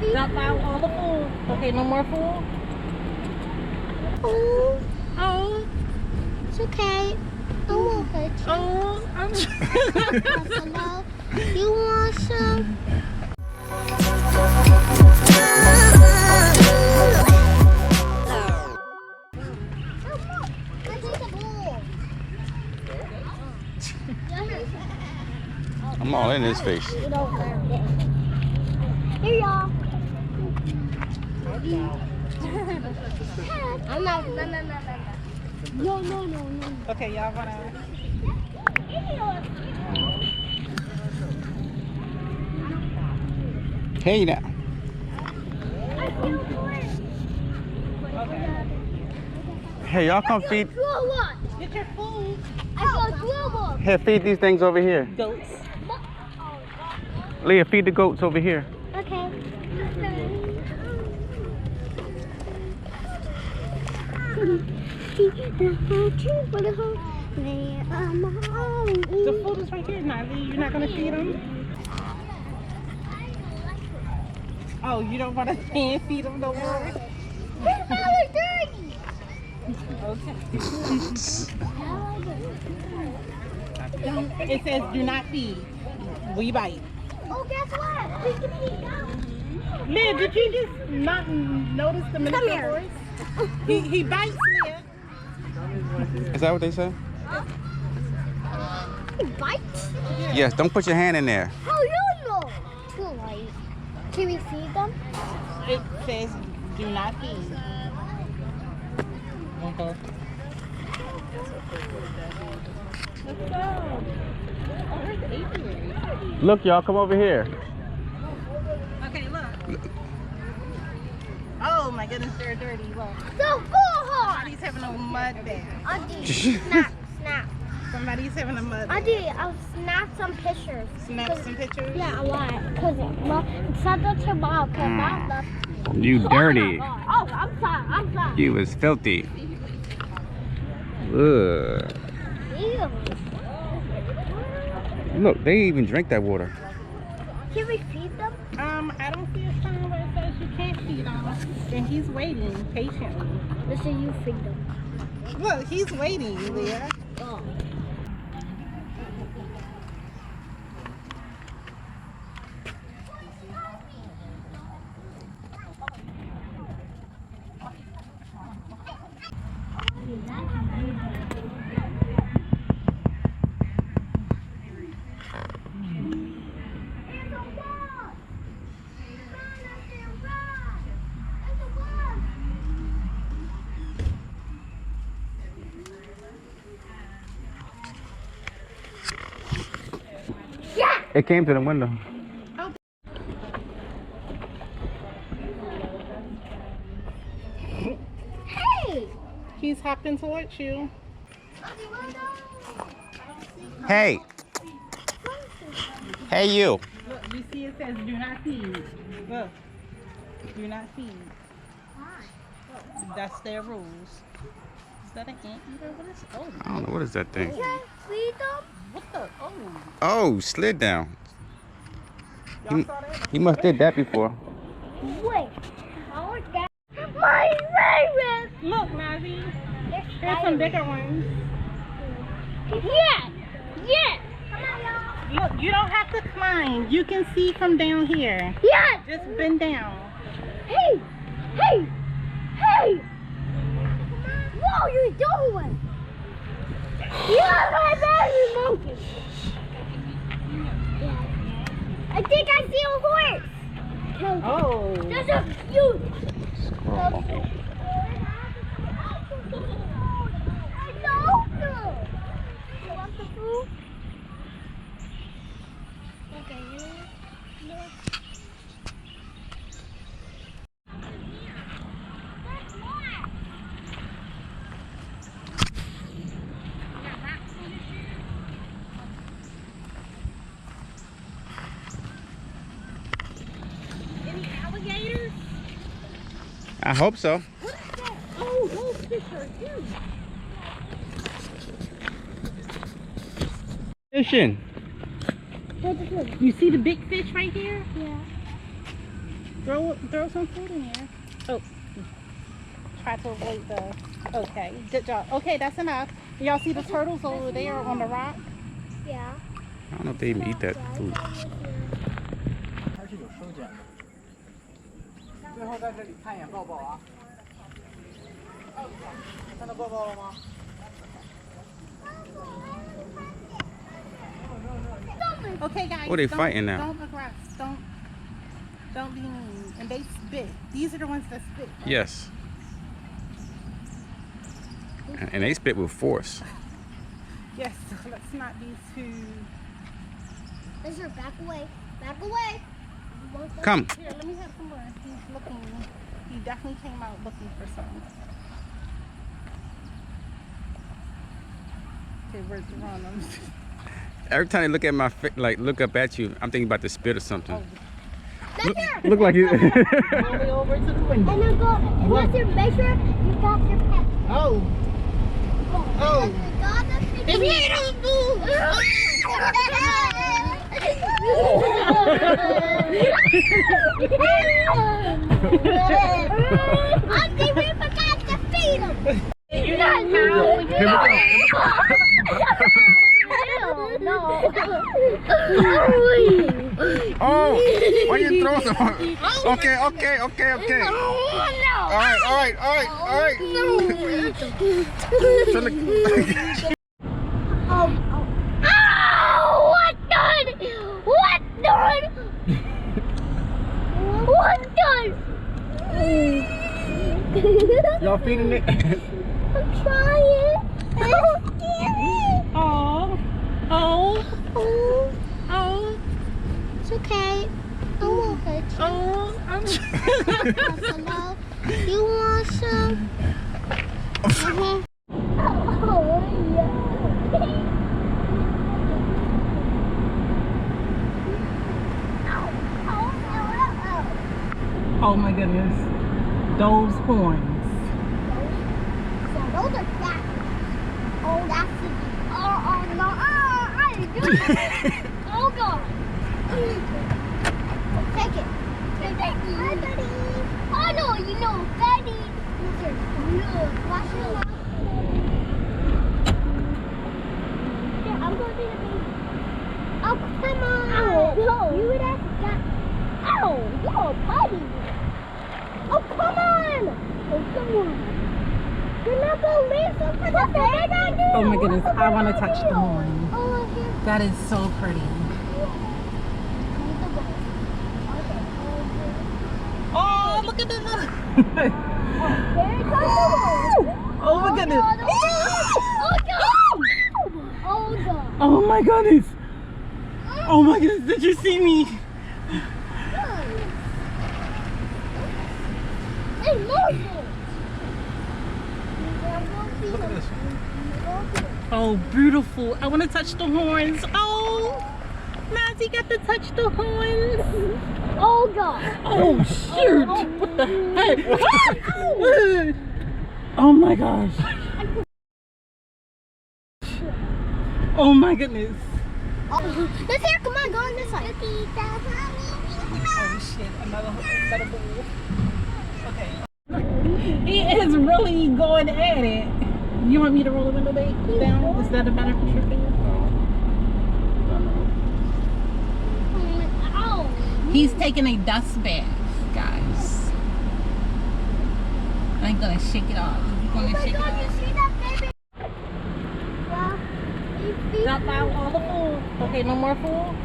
Dump out all the food. Okay, no more food? Oh, it's okay. I won't hurt you. Oh, I'm Hello? You want some? I'm all in his face. Here, y'all. I'm not. No. Okay, y'all wanna... Hey now. Hey, y'all come feed. Get your food. Here, feed these things over here. Goats. Leah, feed the goats over here. Okay. The food is right here, Natalie. You're not gonna feed them? Oh, you don't want to hand feed them no more? Okay. It says do not feed. We bite. Oh, guess what? We can eat now. Leah, did you just not notice the miniature horse? He bites, Leah. Is that what they said? He bites? Yes, don't put your hand in there. How you know? Too late. Can we feed them? It says do not feed. Okay. Let's go. Oh, there's the apiary. Look, y'all, come over here. Okay, look. Oh my goodness, they're dirty. Look. The bullhorn! Somebody's having a mud bath. Auntie, snap. Somebody's having a mud bath. Auntie, I'll snap some pictures. Snap some pictures? Yeah, a lot. Because send it to Mom. Because Mom left. You dirty. Oh, I'm sorry. You was filthy. Ugh. Ew. Look, they even drink that water. Can we feed them? I don't see a sign where it says you can't feed them. And he's waiting patiently. Listen, you feed them. Look, he's waiting, Leah. Oh. It came to the window. Hey! He's hopping towards you. Hey. Hey, you. Look, you see it says do not feed. Look. Do not feed. That's their rules. Is that an anteater? What is oh? I don't know, what is that thing? Can I feed them? What the oh? Oh, slid down. Y'all saw that? He must did that before. Wait. I want that. My favorite! Look, Nazi. There's some bigger ones. Yeah! Come on, y'all. Look, you don't have to climb. You can see from down here. Yeah! Just bend down. Hey! What are you doing? You're my baby monkey! I think I see a horse! Oh. There's a huge... Squirrel monkey. I know! You want the food? Okay, Any alligators? I hope so. What is that? Oh, those fish are huge. Fishing. You see the big fish right here? yeah. Throw some food in here. Oh, try to avoid the. Okay, good job. Okay, that's enough. Y'all see the turtles over there on the rock? Yeah. I don't know if they even eat that food. 它是有收卷的。最后在这里看一眼抱抱啊！看到抱抱了吗？ Okay, guys. Oh, they don't- fighting now. Don't aggress. Don't be mean. And they spit. These are the ones that spit. Right? Yes. And they spit with force. Yes. So let's not be too. Ezra, back away. Back away. Come. Here, let me have some more. He's looking. He definitely came out looking for something. Okay, where's the run? Every time they look at my like look up at you, I'm thinking about to spit or something. Oh. Look like you. All the way over to the window. And then go. And Ezra, make sure you got your pet. Oh. Oh. I think we forgot to feed him. You got No. Oh, why you throw some? Okay. Oh no. All right. Oh, what done? What done? What done? Y'all feeding it? I'm trying. Oh. It's okay. I won't hurt you. Oh. I'm. Hello? You want some? Oh my goodness. Those horns. So those are fat. Oh, that's the. Oh no. I didn't do it. Oh God. Take it. Take it. Hi, buddy. Oh no, you know, Betty. Look, wash your mouth. Here, I'm going to be the baby. Oh, come on. Ow. No. You would have got. Ow, you're a buddy. Oh, come on. Oh, come on. You're not going to leave some for the baby? Oh my goodness, I want to touch the horn. Oh, here. That is so pretty. Oh, look at this. Oh my goodness. Oh my goodness. Oh my goodness, did you see me? Look at this. Oh, beautiful. I want to touch the horns. Oh, Nazi got to touch the horns. Oh God. Oh, shoot. What the heck? Oh my gosh. Oh my goodness. Let's hear. Come on, go on this side. Oh shit, another bowl. Okay. He is really going at it. You want me to roll the window down? Is that a better picture for you? Ow. He's taking a dust bath, guys. I'm gonna shake it off. You're gonna shake it You off. see that, baby? Well, Dump out all the food. Okay, no more food?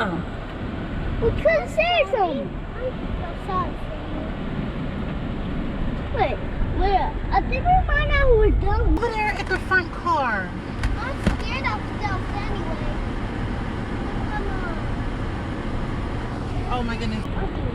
Oh. we couldn't say something. Wait, I think we find out who we're done with. Over there at the front car. I'm scared of stuff anyway. Come on. Oh my goodness. Okay.